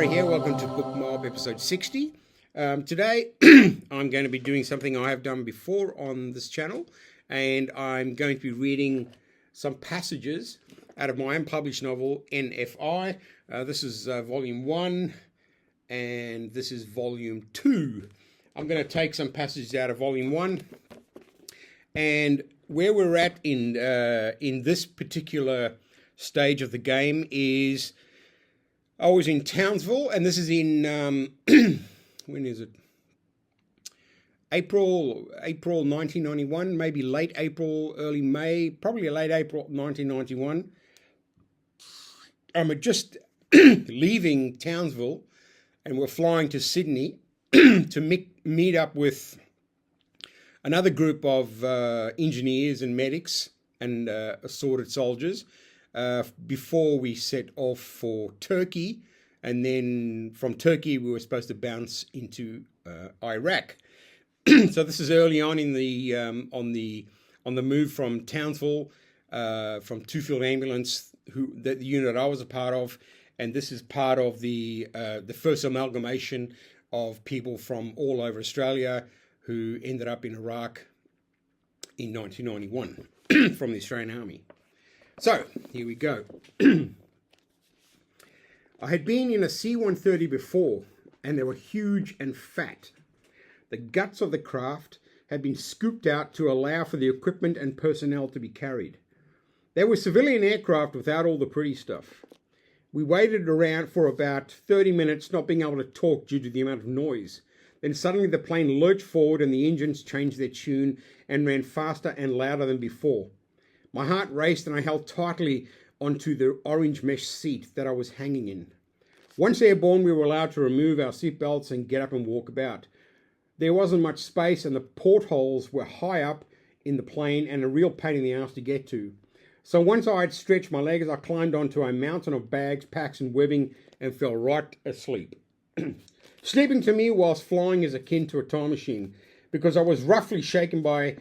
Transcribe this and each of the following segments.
Gary here. Welcome to BookMob episode 60. Today I'm going to be doing something I have done before on this channel, and I'm going to be reading some passages out of my unpublished novel NFI. This is volume 1 and this is volume 2. I'm going to take some passages out of volume 1, and where we're at in this particular stage of the game is I was in Townsville, and this is in when is it? April 1991, maybe late April, early May, probably late April 1991. I'm just leaving Townsville, and we're flying to Sydney to meet up with another group of engineers and medics and assorted soldiers before we set off for Turkey, and then from Turkey we were supposed to bounce into Iraq. So this is early on in the on the move from Townsville, from Two-Field Ambulance, the unit I was a part of, and this is part of the first amalgamation of people from all over Australia who ended up in Iraq in 1991 from the Australian Army. So, here we go. I had been in a C-130 before, and they were huge and fat. The guts of the craft had been scooped out to allow for the equipment and personnel to be carried. They were civilian aircraft without all the pretty stuff. We waited around for about 30 minutes, not being able to talk due to the amount of noise. Then suddenly the plane lurched forward and the engines changed their tune and ran faster and louder than before. My heart raced and I held tightly onto the orange mesh seat that I was hanging in. Once airborne, we were allowed to remove our seatbelts and get up and walk about. There wasn't much space, and the portholes were high up in the plane and a real pain in the ass to get to. So once I had stretched my legs, I climbed onto a mountain of bags, packs and webbing and fell right asleep. Sleeping to me whilst flying is akin to a time machine, because I was roughly shaken by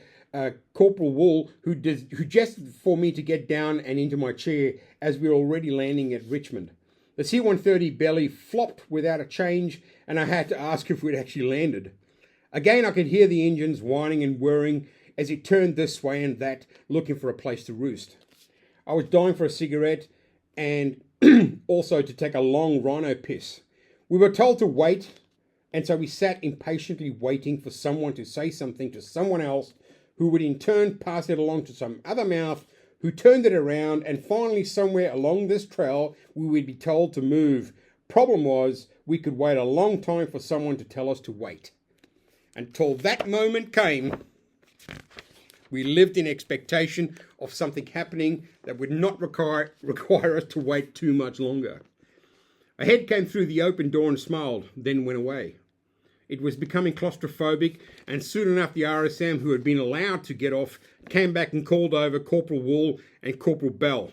Corporal Wool, who gestured for me to get down and into my chair as we were already landing at Richmond. The C-130 belly flopped without a change, and I had to ask if we'd actually landed. Again, I could hear the engines whining and whirring as it turned this way and that, looking for a place to roost. I was dying for a cigarette and also to take a long rhino piss. We were told to wait, and so we sat impatiently waiting for someone to say something to someone else, who would in turn pass it along to some other mouth, who turned it around, and finally somewhere along this trail we would be told to move. Problem was, we could wait a long time for someone to tell us to wait. Until that moment came, we lived in expectation of something happening that would not require us to wait too much longer. A head came through the open door and smiled, then went away. It was becoming claustrophobic, and soon enough the RSM, who had been allowed to get off, came back and called over Corporal Wool and Corporal Bell,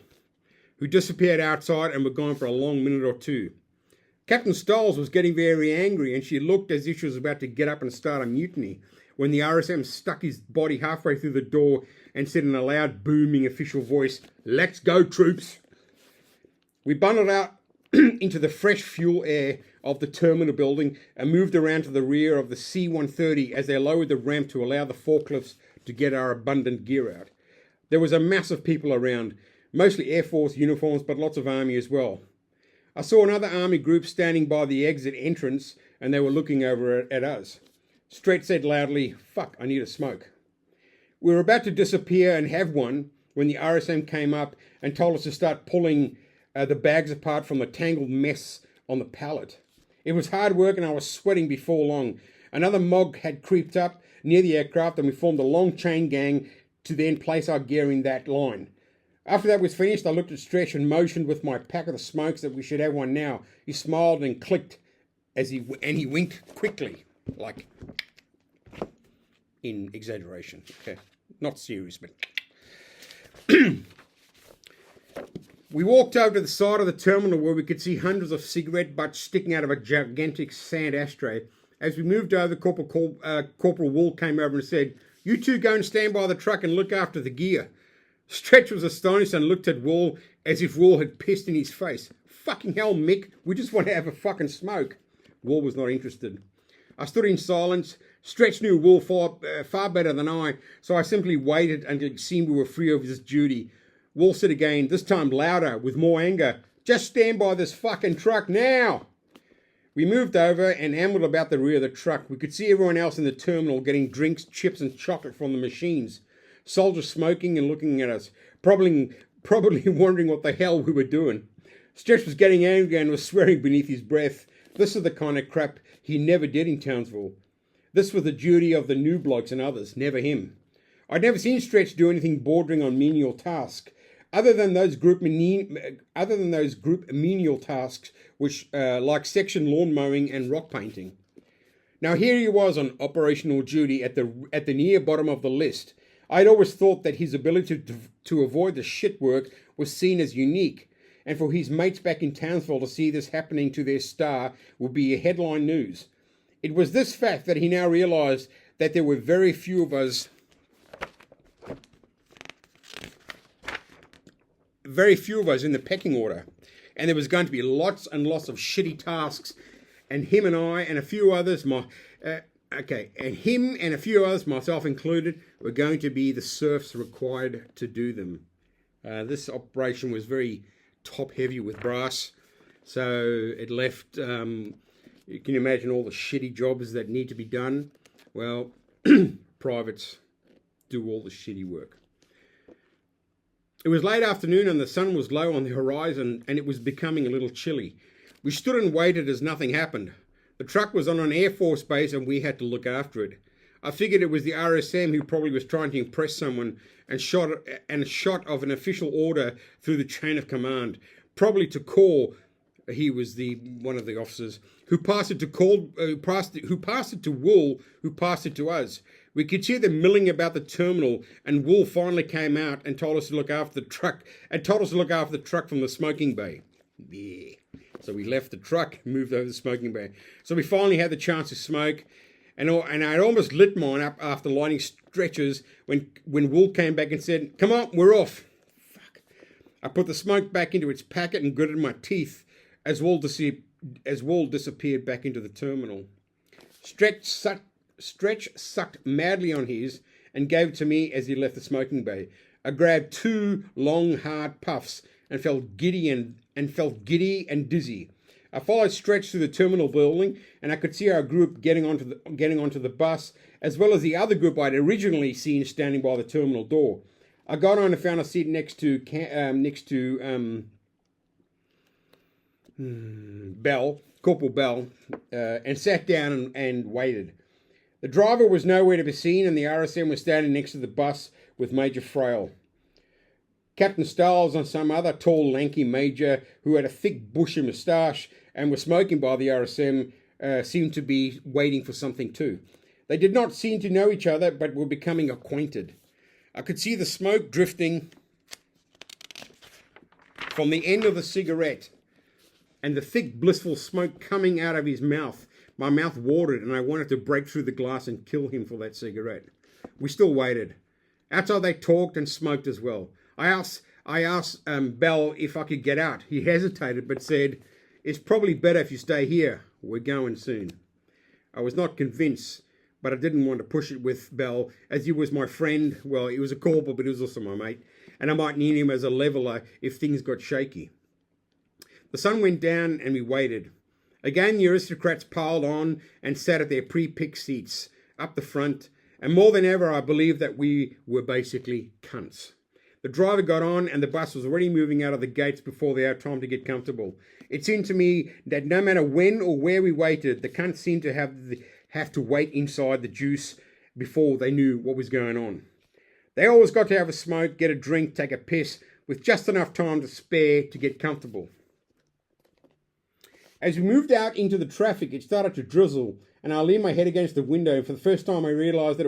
who disappeared outside and were gone for a long minute or two. Captain Stoles was getting very angry, and she looked as if she was about to get up and start a mutiny, when the RSM stuck his body halfway through the door and said in a loud, booming official voice, "Let's go, troops." We bundled out into the fresh fuel air of the terminal building and moved around to the rear of the C-130 as they lowered the ramp to allow the forklifts to get our abundant gear out. There was a mass of people around, mostly Air Force uniforms, but lots of Army as well. I saw another Army group standing by the exit entrance, and they were looking over at us. Stretch said loudly, "Fuck, I need a smoke." We were about to disappear and have one when the RSM came up and told us to start pulling the bags apart from the tangled mess on the pallet. It was hard work and I was sweating before long. Another MOG had creeped up near the aircraft, and we formed a long chain gang to then place our gear in that line. After that was finished, I looked at Stretch and motioned with my pack of the smokes that we should have one now. He smiled and clicked as he winked quickly, like in exaggeration. Okay, not serious, but we walked over to the side of the terminal where we could see hundreds of cigarette butts sticking out of a gigantic sand ashtray. As we moved over, Corporal Wool came over and said, "You two go and stand by the truck and look after the gear." Stretch was astonished and looked at Wool as if Wool had pissed in his face. Fucking hell, Mick, we just want to have a fucking smoke. Wool was not interested. I stood in silence. Stretch knew Wool far better than I, so I simply waited until it seemed we were free of this duty. Wool said again, this time louder, with more anger, just stand by this fucking truck now. We moved over and ambled about the rear of the truck. We could see everyone else in the terminal getting drinks, chips and chocolate from the machines. Soldiers smoking and looking at us, probably wondering what the hell we were doing. Stretch was getting angry and was swearing beneath his breath. This is the kind of crap he never did in Townsville. This was the duty of the new blokes and others, never him. I'd never seen Stretch do anything bordering on menial task, other than those group menial tasks, which like section lawn mowing and rock painting. Now here he was on operational duty at the near bottom of the list. I'd always thought that his ability to avoid the shit work was seen as unique, and for his mates back in Townsville to see this happening to their star would be headline news. It was this fact that he now realised that there were very few of us in the pecking order, and there was going to be lots and lots of shitty tasks, and him and I and a few others, myself included, were going to be the serfs required to do them. This operation was very top-heavy with brass, so it left, you can imagine all the shitty jobs that need to be done. Well, privates do all the shitty work. It was late afternoon and the sun was low on the horizon and it was becoming a little chilly. We stood and waited as nothing happened. The truck was on an Air Force base and we had to look after it. I figured it was the RSM who probably was trying to impress someone and shot of an official order through the chain of command, probably to call. He was one of the officers who passed it to Wool, who passed it to us. We could hear them milling about the terminal, and Wool finally came out and told us to look after the truck, from the smoking bay. Yeah. So we left the truck, moved over to the smoking bay. So we finally had the chance to smoke, and I'd almost lit mine up after lighting Stretches when Wool came back and said, "Come on, we're off." Fuck. I put the smoke back into its packet and gritted my teeth as Wool disappeared back into the terminal. Stretch sucked madly on his and gave it to me as he left the smoking bay. I grabbed 2 long, hard puffs and felt giddy and dizzy. I followed Stretch through the terminal building, and I could see our group getting onto the bus, as well as the other group I'd originally seen standing by the terminal door. I got on and found a seat next to Corporal Bell, and sat down and waited. The driver was nowhere to be seen, and the RSM was standing next to the bus with Major Frail. Captain Stiles and some other tall, lanky major who had a thick, bushy moustache and was smoking by the RSM seemed to be waiting for something too. They did not seem to know each other, but were becoming acquainted. I could see the smoke drifting from the end of the cigarette and the thick, blissful smoke coming out of his mouth. My mouth watered and I wanted to break through the glass and kill him for that cigarette. We still waited. Outside they talked and smoked as well. I asked Bell if I could get out. He hesitated but said, "It's probably better if you stay here. We're going soon." I was not convinced, but I didn't want to push it with Bell, as he was my friend. Well, he was a corporal, but he was also my mate, and I might need him as a leveller if things got shaky. The sun went down and we waited. Again, the aristocrats piled on and sat at their pre-picked seats up the front, and more than ever I believed that we were basically cunts. The driver got on and the bus was already moving out of the gates before they had time to get comfortable. It seemed to me that no matter when or where we waited, the cunts seemed to have to wait inside the juice before they knew what was going on. They always got to have a smoke, get a drink, take a piss, with just enough time to spare to get comfortable. As we moved out into the traffic, it started to drizzle, and I leaned my head against the window, and for the first time I realised that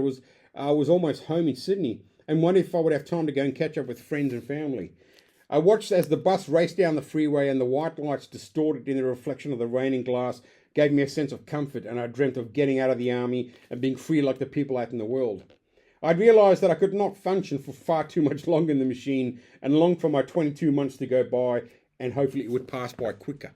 I was almost home in Sydney, and wondered if I would have time to go and catch up with friends and family. I watched as the bus raced down the freeway, and the white lights distorted in the reflection of the raining glass gave me a sense of comfort, and I dreamt of getting out of the army and being free like the people out in the world. I'd realised that I could not function for far too much longer in the machine and longed for my 22 months to go by and hopefully it would pass by quicker.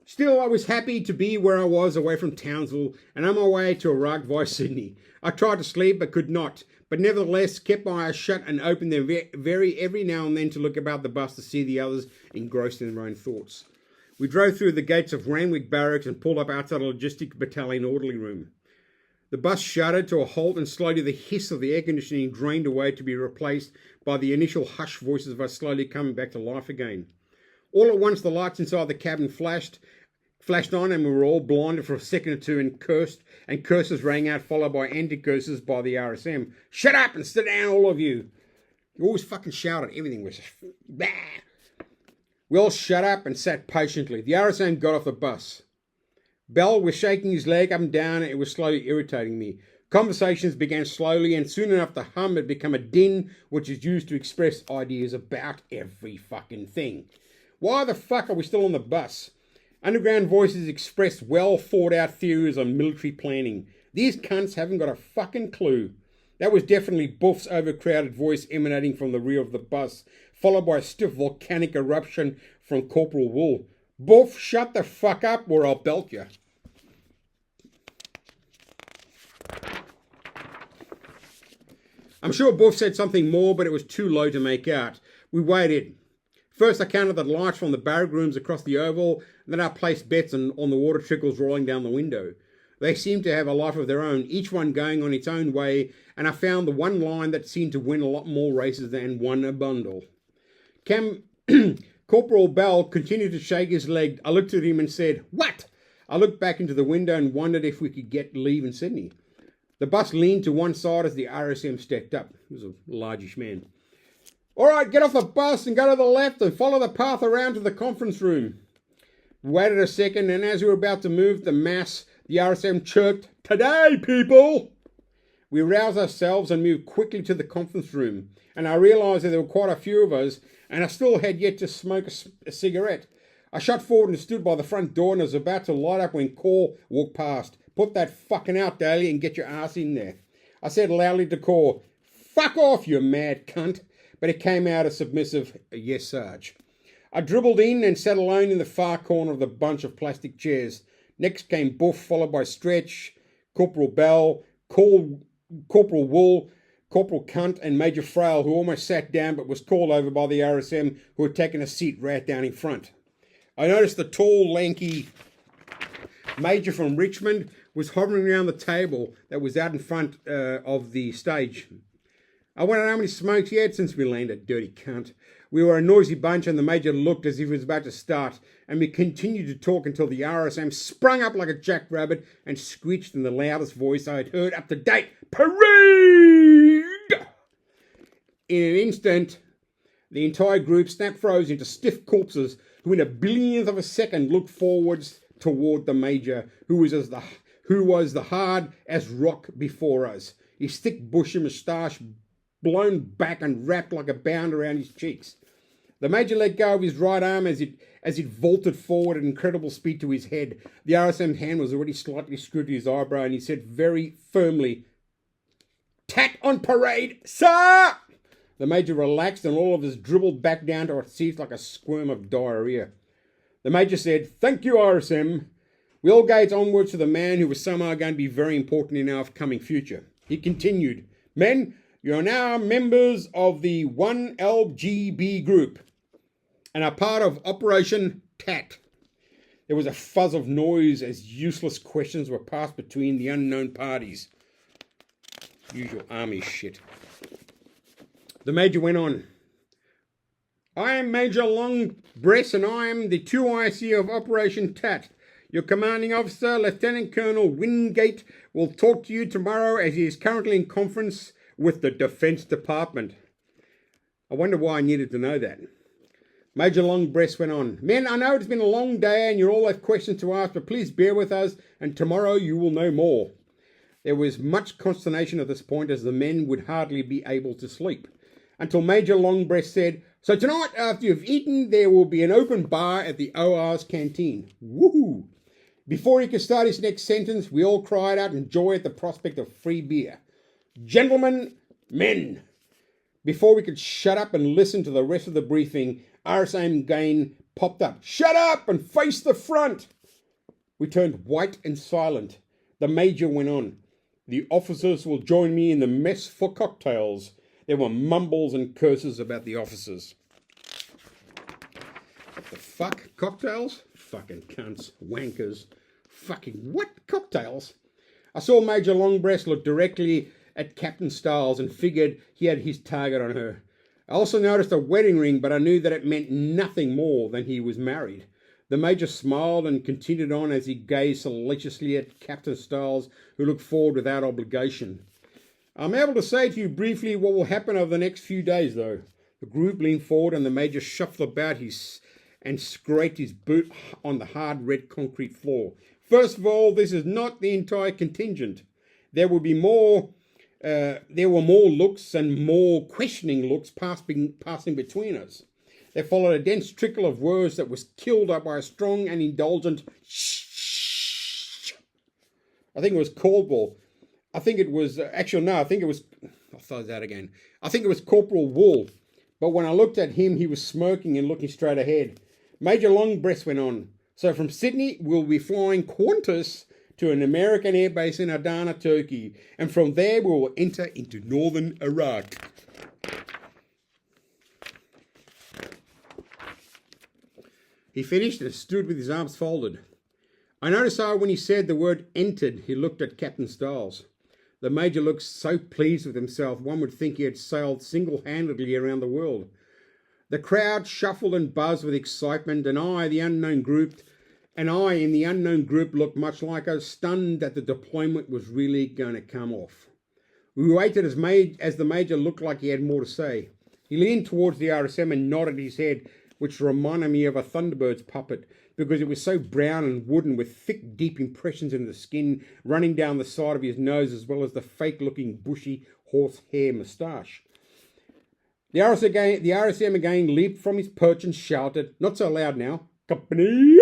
Still, I was happy to be where I was, away from Townsville, and on my way to Iraq via Sydney. I tried to sleep, but could not, but nevertheless kept my eyes shut and opened them every now and then to look about the bus to see the others engrossed in their own thoughts. We drove through the gates of Randwick Barracks and pulled up outside a logistic battalion orderly room. The bus shuddered to a halt and slowly the hiss of the air conditioning drained away to be replaced by the initial hushed voices of us slowly coming back to life again. All at once the lights inside the cabin flashed on and we were all blinded for a second or two and curses rang out, followed by anti-curses by the RSM. Shut up and sit down, all of you. You always fucking shouted. Everything was just bah. We all shut up and sat patiently. The RSM got off the bus. Bell was shaking his leg up and down and it was slowly irritating me. Conversations began slowly and soon enough the hum had become a din which is used to express ideas about every fucking thing. Why the fuck are we still on the bus? Underground voices expressed well thought out theories on military planning. These cunts haven't got a fucking clue. That was definitely Buff's overcrowded voice emanating from the rear of the bus, followed by a stiff volcanic eruption from Corporal Wool. Buff, shut the fuck up or I'll belt you. I'm sure Buff said something more, but it was too low to make out. We waited. First I counted the lights from the barrack rooms across the oval, and then I placed bets on the water trickles rolling down the window. They seemed to have a life of their own, each one going on its own way, and I found the one line that seemed to win a lot more races than one a bundle. Corporal Bell continued to shake his leg. I looked at him and said, "What?" I looked back into the window and wondered if we could get leave in Sydney. The bus leaned to one side as the RSM stepped up. He was a largish man. "All right, get off the bus and go to the left and follow the path around to the conference room." We waited a second, and as we were about to move the mass, the RSM chirped, "Today, people!" We roused ourselves and moved quickly to the conference room, and I realised that there were quite a few of us, and I still had yet to smoke a cigarette. I shot forward and stood by the front door and was about to light up when Cor walked past. "Put that fucking out, Daly, and get your ass in there." I said loudly to Cor, "Fuck off, you mad cunt." But it came out a submissive, "Yes, Sarge." I dribbled in and sat alone in the far corner of the bunch of plastic chairs. Next came Buff, followed by Stretch, Corporal Bell, Corporal Wool, Corporal Cunt, and Major Frail, who almost sat down but was called over by the RSM, who had taken a seat right down in front. I noticed the tall, lanky Major from Richmond was hovering around the table that was out in front of the stage. I wondered how many smokes he had since we landed, dirty cunt. We were a noisy bunch and the Major looked as if he was about to start, and we continued to talk until the RSM sprung up like a jackrabbit and screeched in the loudest voice I had heard up to date, "Parade!" In an instant, the entire group snap froze into stiff corpses who in a billionth of a second looked forwards toward the Major, who was the hard as rock before us, his thick bushy moustache blown back and wrapped like a band around his cheeks. The Major let go of his right arm as it vaulted forward at incredible speed to his head. The RSM's hand was already slightly screwed to his eyebrow, and he said very firmly, "Tat on parade, sir!" The Major relaxed, and all of us dribbled back down to our seats like a squirm of diarrhea. The Major said, "Thank you, RSM." We all gazed onwards to the man who was somehow going to be very important in our coming future. He continued, "Men, you are now members of the 1LGB group and are part of Operation TAT." There was a fuzz of noise as useless questions were passed between the unknown parties. Usual army shit. The Major went on. "I am Major Longbreast and I am the 2IC of Operation TAT. Your commanding officer, Lieutenant Colonel Wingate, will talk to you tomorrow as he is currently in conference with the Defence Department." I wonder why I needed to know that. Major Longbreast went on. "Men, I know it's been a long day and you all have questions to ask, but please bear with us and tomorrow you will know more." There was much consternation at this point as the men would hardly be able to sleep, until Major Longbreast said, So tonight, after you've eaten, there will be an open bar at the OR's canteen. Woohoo! Before he could start his next sentence, we all cried out in joy at the prospect of free beer. Gentlemen, men! Before we could shut up and listen to the rest of the briefing, RSM again popped up. Shut up and face the front! We turned white and silent. The Major went on. The officers will join me in the mess for cocktails. There were mumbles and curses about the officers. What the fuck? Cocktails? Fucking cunts. Wankers. Fucking what? Cocktails? I saw Major Longbreast look directly at Captain Stiles and figured he had his target on her. I also noticed a wedding ring, but I knew that it meant nothing more than he was married. The Major smiled and continued on as he gazed salaciously at Captain Stiles, who looked forward without obligation. I'm able to say to you briefly what will happen over the next few days, though. The group leaned forward and the Major shuffled about and scraped his boot on the hard red concrete floor. First of all, this is not the entire contingent. There were more looks and more questioning looks passing between us. There followed a dense trickle of words that was killed up by a strong and indulgent shh. I think it was Corporal. I'll start that again. I think it was Corporal Wool. But when I looked at him, he was smirking and looking straight ahead. Major Longbreast went on. So from Sydney, we'll be flying Qantas to an American airbase in Adana, Turkey. And from there, we will enter into northern Iraq. He finished and stood with his arms folded. I noticed how when he said the word entered, he looked at Captain Stiles. The Major looked so pleased with himself, one would think he had sailed single-handedly around the world. The crowd shuffled and buzzed with excitement, and I in the unknown group looked much like I was stunned that the deployment was really going to come off. We waited as the Major looked like he had more to say. He leaned towards the RSM and nodded his head, which reminded me of a Thunderbird's puppet, because it was so brown and wooden with thick, deep impressions in the skin running down the side of his nose, as well as the fake-looking, bushy horsehair moustache. The RSM again leaped from his perch and shouted, not so loud now, "Company!"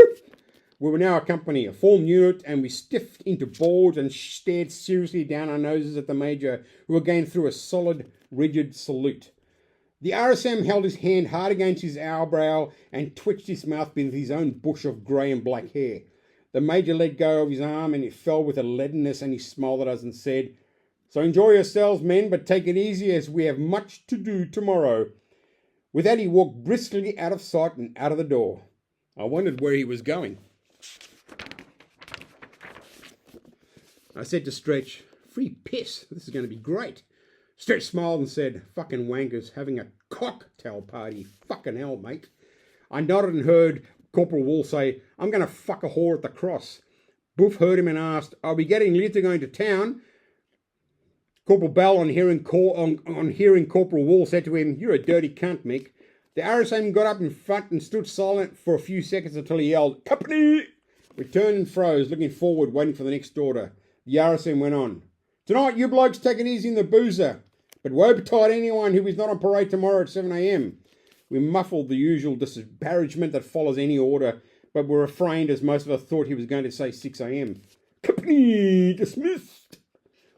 We were now a company, a formed unit, and we stiffed into boards and stared seriously down our noses at the Major, who again threw a solid, rigid salute. The RSM held his hand hard against his eyebrow and twitched his mouth beneath his own bush of grey and black hair. The Major let go of his arm and it fell with a leadenness, and he smiled at us and said, "So enjoy yourselves, men, but take it easy as we have much to do tomorrow." With that, he walked briskly out of sight and out of the door. I wondered where he was going. I said to Stretch, "Free piss, this is going to be great." Stretch smiled and said, "Fucking wankers having a cocktail party. Fucking hell, mate." I nodded and heard Corporal Wool say, "I'm going to fuck a whore at the cross." Boof heard him and asked, "Are we getting lit to going to town?" Corporal Bell, on hearing Corporal Wool, said to him, "You're a dirty cunt, Mick." The RSM got up in front and stood silent for a few seconds until he yelled, "Company!" We turned and froze, looking forward, waiting for the next order. The RSM went on. "Tonight, you blokes take it easy in the boozer, but woe betide anyone who is not on parade tomorrow at 7 a.m. We muffled the usual disparagement that follows any order, but were refrained as most of us thought he was going to say 6 a.m. "Company dismissed."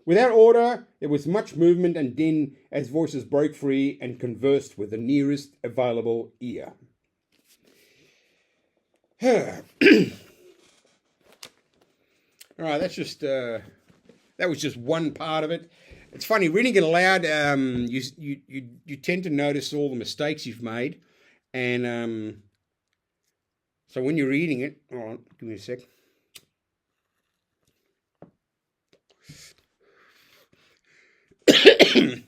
Without order, there was much movement and din as voices broke free and conversed with the nearest available ear. All right, that was just one part of it. It's funny, reading it aloud, you tend to notice all the mistakes you've made. And so when you're reading it, hold on, give me a sec.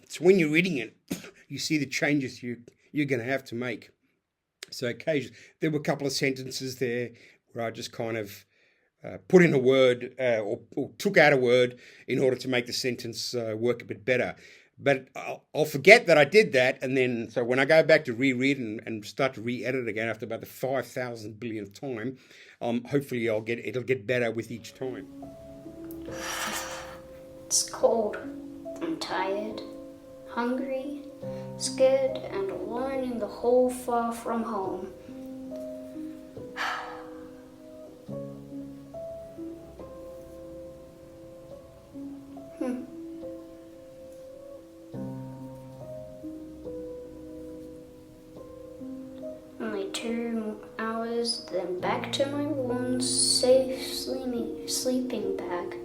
So when you're reading it, you see the changes you're going to have to make. So occasionally, there were a couple of sentences there where I just kind of put in a word or took out a word in order to make the sentence work a bit better. But I'll forget that I did that, and then so when I go back to reread and start to re-edit again after about the 5,000 billionth time, hopefully it'll get better with each time. It's cold. I'm tired, hungry, scared and alone in the hall far from home. Only 2 hours, then back to my warm, safe sleeping bag.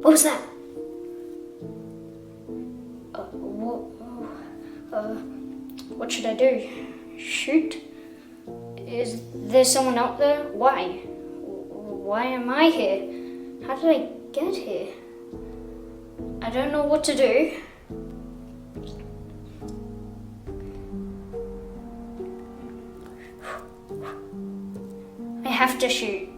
What was that? What should I do? Shoot? Is there someone out there? Why? Why am I here? How did I get here? I don't know what to do. I have to shoot.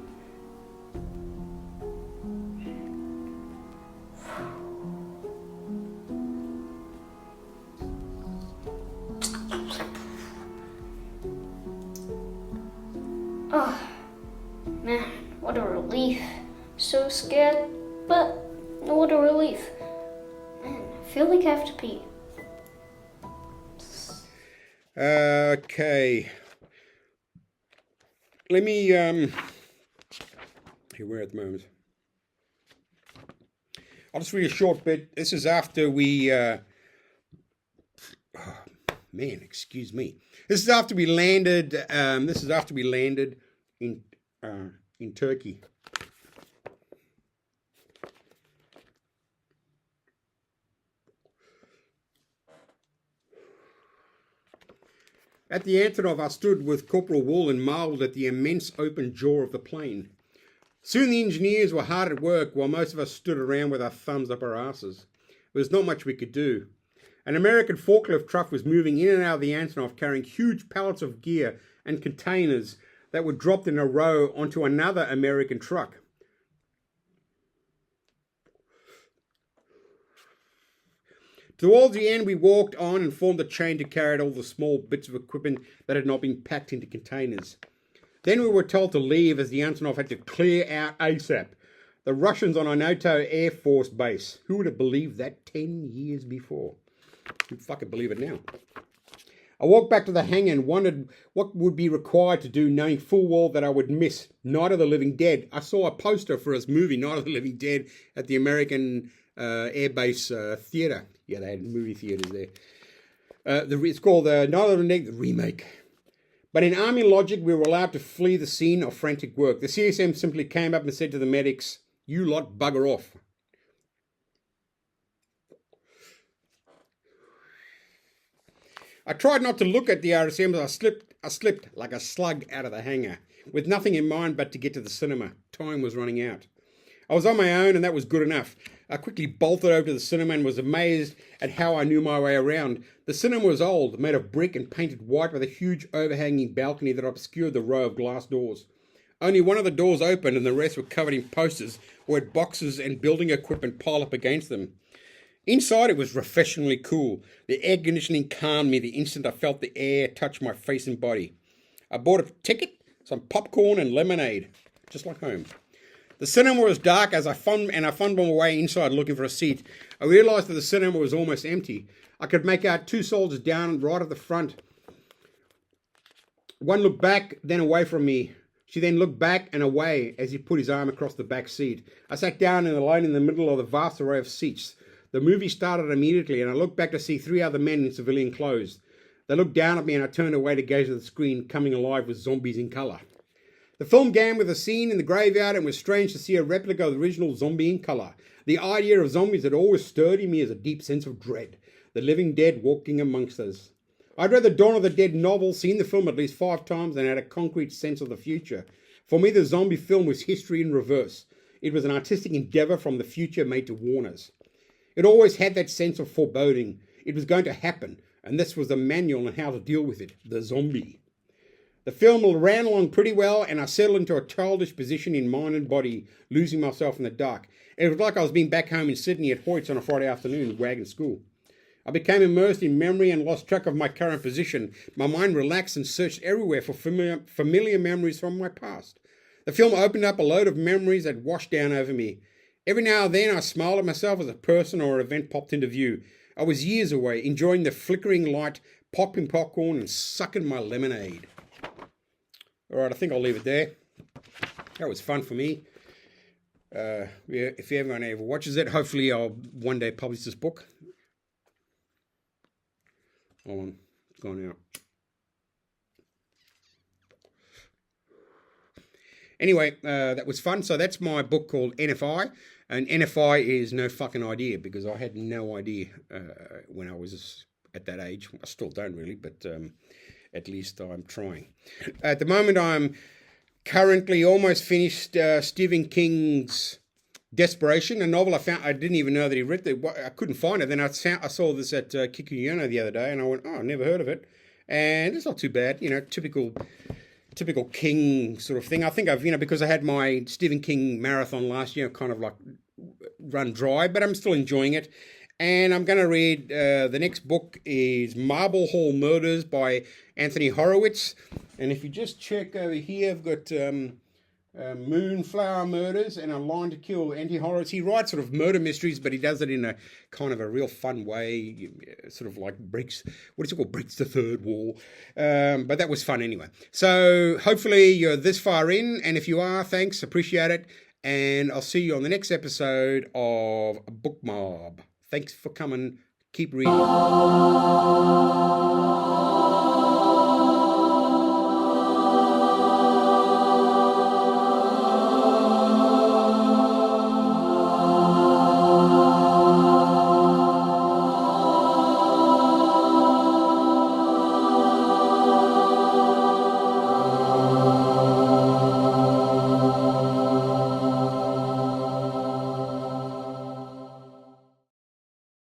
Oh, man, what a relief. So scared, but what a relief. Man, I feel like I have to pee. Okay. Let me, here we're at the moment. I'll just read a short bit. This is after we, excuse me. This is after we landed, in Turkey. At the Antonov, I stood with Corporal Wool and marvelled at the immense open jaw of the plane. Soon the engineers were hard at work while most of us stood around with our thumbs up our asses. There was not much we could do. An American forklift truck was moving in and out of the Antonov carrying huge pallets of gear and containers that were dropped in a row onto another American truck. Towards the end, we walked on and formed a chain to carry out all the small bits of equipment that had not been packed into containers. Then we were told to leave as the Antonov had to clear out ASAP. The Russians on Onoto Air Force Base. Who would have believed that 10 years before? You'd fucking believe it now. I walked back to the hangar and wondered what would be required to do, knowing full well that I would miss Night of the Living Dead. I saw a poster for his movie, Night of the Living Dead, at the American Air Base Theatre. Yeah, they had movie theatres there. It's called Night of the Living Dead, the remake. But in Army logic, we were allowed to flee the scene of frantic work. The CSM simply came up and said to the medics, "You lot bugger off." I tried not to look at the RSM as I slipped like a slug out of the hangar, with nothing in mind but to get to the cinema. Time was running out. I was on my own and that was good enough. I quickly bolted over to the cinema and was amazed at how I knew my way around. The cinema was old, made of brick and painted white with a huge overhanging balcony that obscured the row of glass doors. Only one of the doors opened and the rest were covered in posters or had boxes and building equipment piled up against them. Inside it was refreshingly cool. The air conditioning calmed me the instant I felt the air touch my face and body. I bought a ticket, some popcorn and lemonade, just like home. The cinema was dark as I fumbled my way inside looking for a seat. I realised that the cinema was almost empty. I could make out two soldiers down right at the front. One looked back, then away from me. She then looked back and away as he put his arm across the back seat. I sat down and alone in the middle of the vast array of seats. The movie started immediately and I looked back to see three other men in civilian clothes. They looked down at me and I turned away to gaze at the screen, coming alive with zombies in colour. The film began with a scene in the graveyard and it was strange to see a replica of the original zombie in colour. The idea of zombies had always stirred in me as a deep sense of dread. The living dead walking amongst us. I'd read the Dawn of the Dead novel, seen the film at least 5 times and had a concrete sense of the future. For me, the zombie film was history in reverse. It was an artistic endeavour from the future made to warn us. It always had that sense of foreboding. It was going to happen, and this was the manual on how to deal with it, the zombie. The film ran along pretty well, and I settled into a childish position in mind and body, losing myself in the dark. It was like I was being back home in Sydney at Hoyt's on a Friday afternoon, wagon school. I became immersed in memory and lost track of my current position. My mind relaxed and searched everywhere for familiar memories from my past. The film opened up a load of memories that washed down over me. Every now and then I smiled at myself as a person or an event popped into view. I was years away, enjoying the flickering light, popping popcorn and sucking my lemonade. All right, I think I'll leave it there. That was fun for me. Yeah, if anyone ever watches it, hopefully I'll one day publish this book. Hold on, it's gone out. Anyway, that was fun. So that's my book called NFI. And NFI is no fucking idea, because I had no idea when I was at that age. I still don't really, but at least I'm trying. At the moment, I'm currently almost finished Stephen King's Desperation, a novel I didn't even know that he read. I couldn't find it. Then I saw this at Kikuyono the other day, and I went, oh, I never heard of it. And it's not too bad, typical King sort of thing. I think I've, because I had my Stephen King marathon last year, kind of like run dry, but I'm still enjoying it. And I'm going to read, the next book is Marble Hall Murders by Anthony Horowitz. And if you just check over here, I've got Moonflower Murders and A Line to Kill, Anthony Horowitz. He writes sort of murder mysteries, but he does it in a kind of a real fun way, sort of like breaks the third wall. But that was fun anyway. So hopefully you're this far in, and if you are, thanks, appreciate it. And I'll see you on the next episode of BookMob. Thanks for coming. Keep reading.